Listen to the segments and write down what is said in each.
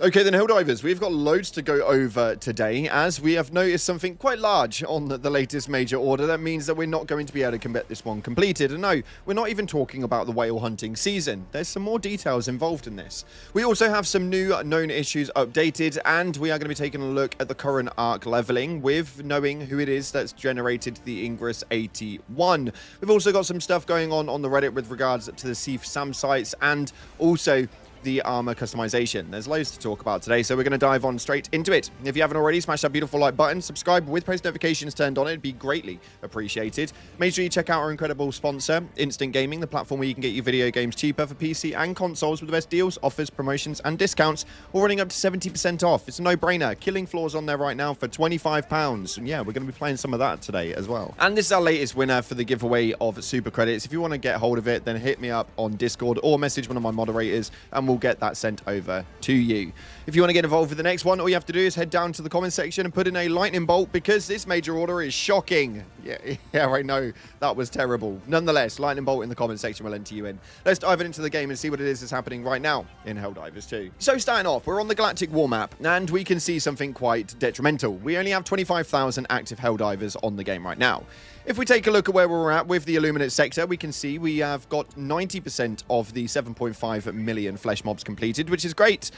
Okay then, Helldivers, we've got loads to go over today, as we have noticed something quite large on the latest major order. That means that we're not going to be able to get this one completed. And no, we're not even talking about the whale hunting season. There's some more details involved in this. We also have some new known issues updated, and we are going to be taking a look at the current arc leveling with knowing who it is that's generated the Ingress 81. We've also got some stuff going on the Reddit with regards to the SEAF SAM sites, and also the armor customization. There's loads to talk about today, so we're going to dive on straight into it. If you haven't already, smash that beautiful like button, subscribe with post notifications turned on. It'd be greatly appreciated. Make sure you check out our incredible sponsor, Instant Gaming, the platform where you can get your video games cheaper for PC and consoles with the best deals, offers, promotions, and discounts, all running up to 70% off. It's a no-brainer. Killing Floor's on there right now for £25. And yeah, we're going to be playing some of that today as well. And this is our latest winner for the giveaway of super credits. If you want to get hold of it, then hit me up on Discord or message one of my moderators, and we'll get that sent over to you. If you want to get involved with the next one, all you have to do is head down to the comment section and put in a lightning bolt, because this major order is shocking. Yeah, I know. That was terrible. Nonetheless, lightning bolt in the comment section will enter you in. Let's dive into the game and see what it is that's happening right now in Helldivers 2. So starting off, we're on the Galactic War map, and we can see something quite detrimental. We only have 25,000 active Helldivers on the game right now. If we take a look at where we're at with the Illuminate sector, we can see we have got 90% of the 7.5 million flesh mobs completed, which is great.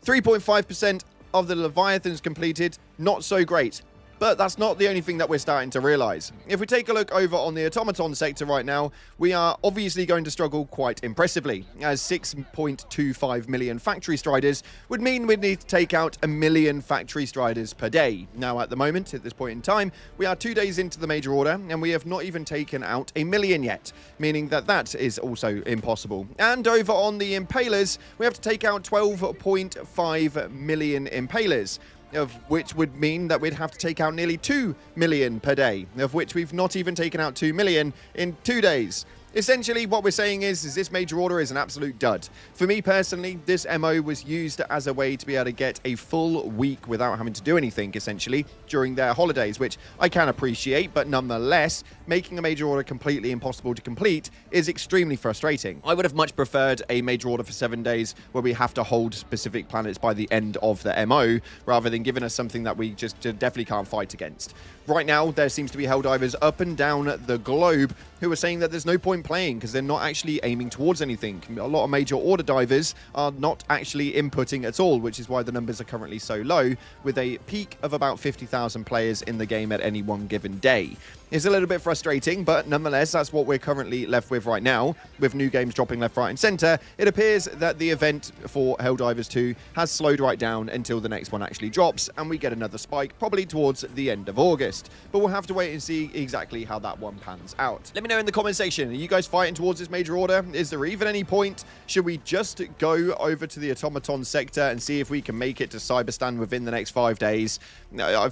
3.5% of the Leviathans completed, not so great. But that's not the only thing that we're starting to realize. If we take a look over on the automaton sector right now, we are obviously going to struggle quite impressively, as 6.25 million factory striders would mean we'd need to take out 1 million factory striders per day. Now, at the moment, at this point in time, we are 2 days into the major order, and we have not even taken out 1 million yet, meaning that that is also impossible. And over on the impalers, we have to take out 12.5 million impalers, of which would mean that we'd have to take out nearly 2 million per day, of which we've not even taken out 2 million in 2 days. Essentially, what we're saying is this major order is an absolute dud. For me personally, this MO was used as a way to be able to get a full week without having to do anything, essentially, during their holidays, which I can appreciate, but nonetheless, making a major order completely impossible to complete is extremely frustrating. I would have much preferred a major order for 7 days where we have to hold specific planets by the end of the MO, rather than giving us something that we just definitely can't fight against. Right now, there seems to be Helldivers up and down the globe who are saying that there's no point playing because they're not actually aiming towards anything. A lot of major order divers are not actually inputting at all, which is why the numbers are currently so low, with a peak of about 50,000 players in the game at any one given day. It's a little bit frustrating, but nonetheless, that's what we're currently left with right now. With new games dropping left, right, and center, it appears that the event for Helldivers 2 has slowed right down until the next one actually drops, and we get another spike probably towards the end of August. But we'll have to wait and see exactly how that one pans out. Let me know in the comment section, are you guys fighting towards this major order? Is there even any point? Should we just go over to the automaton sector and see if we can make it to Cyberstan within the next 5 days?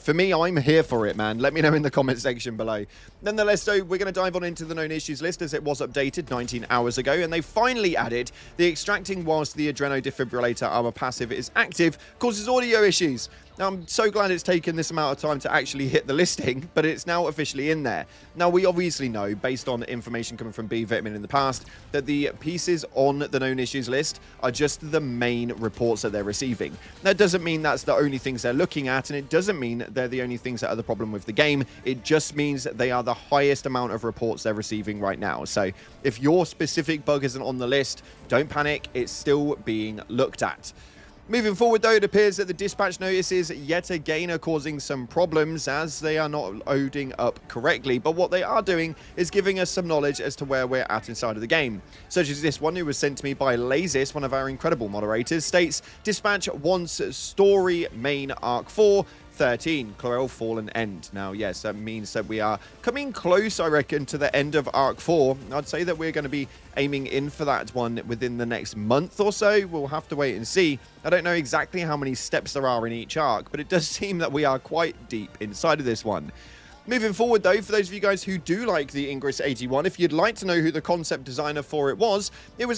For me, I'm here for it, man. Let me know in the comment section below. Nonetheless, though, we're going to dive on into the known issues list, as it was updated 19 hours ago, and they finally added the extracting whilst the adreno defibrillator armor passive is active causes audio issues. Now, I'm so glad it's taken this amount of time to actually hit the listing, but it's now officially in there. Now, we obviously know, based on information coming from B-Vitamin in the past, that the pieces on the known issues list are just the main reports that they're receiving. That doesn't mean that's the only things they're looking at, and it doesn't mean they're the only things that are the problem with the game. It just means they are the highest amount of reports they're receiving right now. So if your specific bug isn't on the list, don't panic, it's still being looked at. Moving forward, though, it appears that the dispatch notices yet again are causing some problems, as they are not loading up correctly. But what they are doing is giving us some knowledge as to where we're at inside of the game. Such as this one, who was sent to me by Lazis, one of our incredible moderators, states, dispatch wants story main arc 4. 13, Chlorel Fallen End. Now, yes, that means that we are coming close, I reckon, to the end of Arc 4. I'd say that we're going to be aiming in for that one within the next month or so. We'll have to wait and see. I don't know exactly how many steps there are in each arc, but it does seem that we are quite deep inside of this one. Moving forward, though, for those of you guys who do like the Ingress 81, if you'd like to know who the concept designer for it was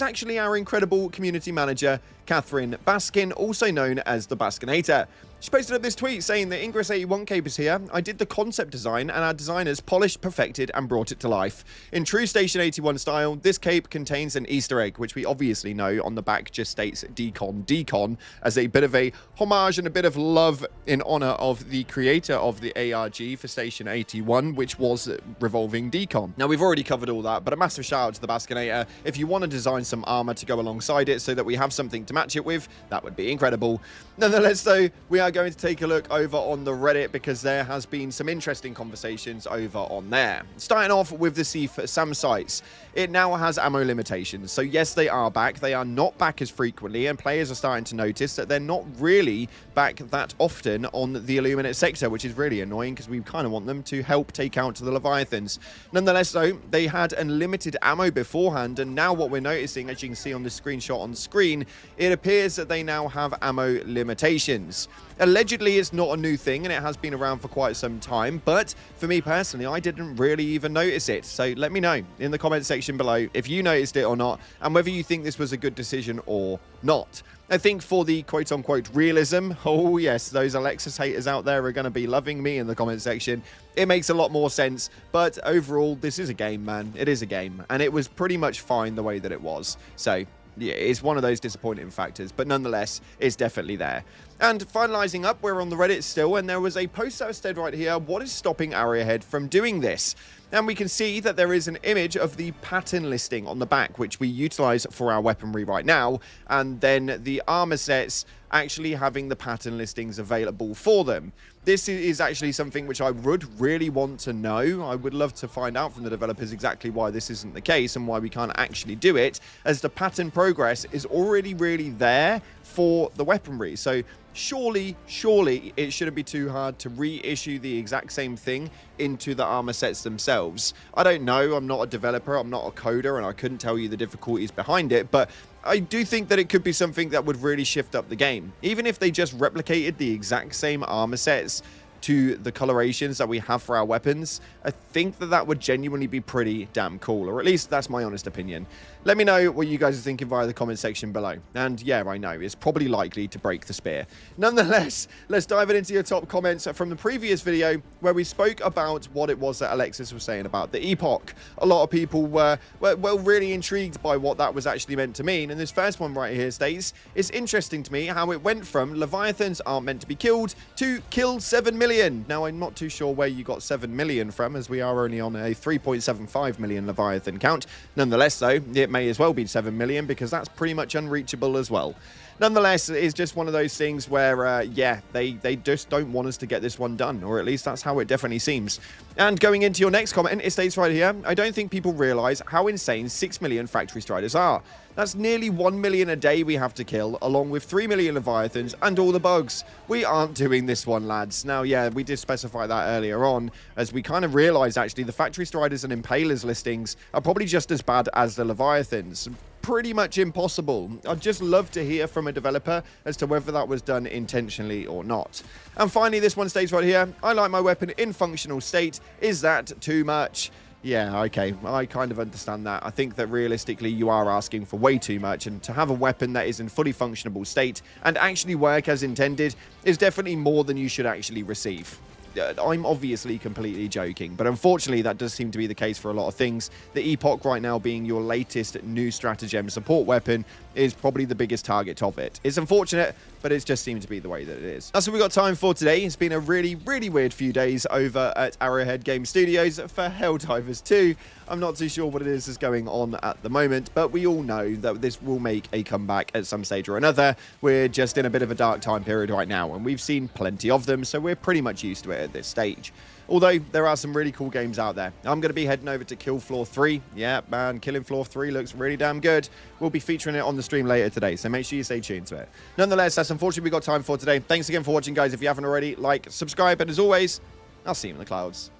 actually our incredible community manager, Catherine Baskin, also known as the Baskinator. She posted up this tweet saying the Ingress 81 cape is here. I did the concept design and our designers polished, perfected and brought it to life. In true Station 81 style, this cape contains an Easter egg, which we obviously know on the back just states Decon as a bit of a homage and a bit of love in honor of the creator of the ARG for Station 81, which was Revolving Decon. Now, we've already covered all that, but a massive shout out to the Baskinator. If you want to design some armor to go alongside it so that we have something to match it with, that would be incredible. Nonetheless, though, we are going to take a look over on the Reddit because there has been some interesting conversations over on there. Starting off with the SEAF SAM sites. It now has ammo limitations. So yes, they are back. They are not back as frequently, and players are starting to notice that they're not really back that often on the Illuminate sector, which is really annoying because we kind of want them to help take out the Leviathans. Nonetheless, though, they had unlimited ammo beforehand, and now what we're noticing, as you can see on the screenshot on screen, it appears that they now have ammo limitations. Allegedly, it's not a new thing, and it has been around for quite some time, but for me personally, I didn't really even notice it. So let me know in the comment section below if you noticed it or not, and whether you think this was a good decision or not. I think for the quote-unquote realism, oh yes, those Alexis haters out there are going to be loving me in the comment section. It makes a lot more sense, but overall, this is a game, man. It is a game, and it was pretty much fine the way that it was. So yeah, it's one of those disappointing factors, but nonetheless, it's definitely there. And finalizing up, we're on the Reddit still, and there was a post that was said right here, what is stopping Arrowhead from doing this? And we can see that there is an image of the pattern listing on the back, which we utilize for our weaponry right now, and then the armor sets actually having the pattern listings available for them. This is actually something which I would really want to know. I would love to find out from the developers exactly why this isn't the case and why we can't actually do it, as the pattern progress is already really there for the weaponry. So surely it shouldn't be too hard to reissue the exact same thing into the armor sets themselves. I don't know, I'm not a developer, I'm not a coder, and I couldn't tell you the difficulties behind it, but I do think that it could be something that would really shift up the game. Even if they just replicated the exact same armor sets to the colorations that we have for our weapons, I think that that would genuinely be pretty damn cool, or at least that's my honest opinion. Let me know what you guys are thinking via the comment section below. And yeah, I know, it's probably likely to break the spear. Nonetheless, let's dive into your top comments from the previous video where we spoke about what it was that Alexis was saying about the epoch. A lot of people were really intrigued by what that was actually meant to mean. And this first one right here states, it's interesting to me how it went from Leviathans aren't meant to be killed to kill 7 million. Now, I'm not too sure where you got 7 million from, as we are only on a 3.75 million Leviathan count. Nonetheless, though, it may as well be 7 million because that's pretty much unreachable as well. Nonetheless, it's just one of those things where, yeah, they just don't want us to get this one done, or at least that's how it definitely seems. And going into your next comment, it states right here, I don't think people realize how insane 6 million factory striders are. That's nearly 1 million a day we have to kill, along with 3 million Leviathans and all the bugs. We aren't doing this one, lads. Now, yeah, we did specify that earlier on, as we kind of realized, actually, the factory striders and impalers listings are probably just as bad as the Leviathans. Pretty much impossible. I'd just love to hear from a developer as to whether that was done intentionally or not. And finally, this one states right here, I like my weapon in functional state. Is that too much? Yeah, okay, I kind of understand that. I think that realistically you are asking for way too much, and to have a weapon that is in fully functionable state and actually work as intended is definitely more than you should actually receive. I'm obviously completely joking, but unfortunately that does seem to be the case for a lot of things. The Epoch right now being your latest new stratagem support weapon is probably the biggest target of it. It's unfortunate, but it just seems to be the way that it is. That's what we got time for today. It's been a really weird few days over at Arrowhead Game Studios for Helldivers 2. I'm not too sure what it is going on at the moment, but we all know that this will make a comeback at some stage or another. We're just in a bit of a dark time period right now, and we've seen plenty of them, so we're pretty much used to it at this stage. Although, there are some really cool games out there. I'm going to be heading over to Kill Floor 3. Yeah, man, Killing Floor 3 looks really damn good. We'll be featuring it on the stream later today, so make sure you stay tuned to it. Nonetheless, that's unfortunately we got time for today. Thanks again for watching, guys. If you haven't already, like, subscribe, and as always, I'll see you in the clouds.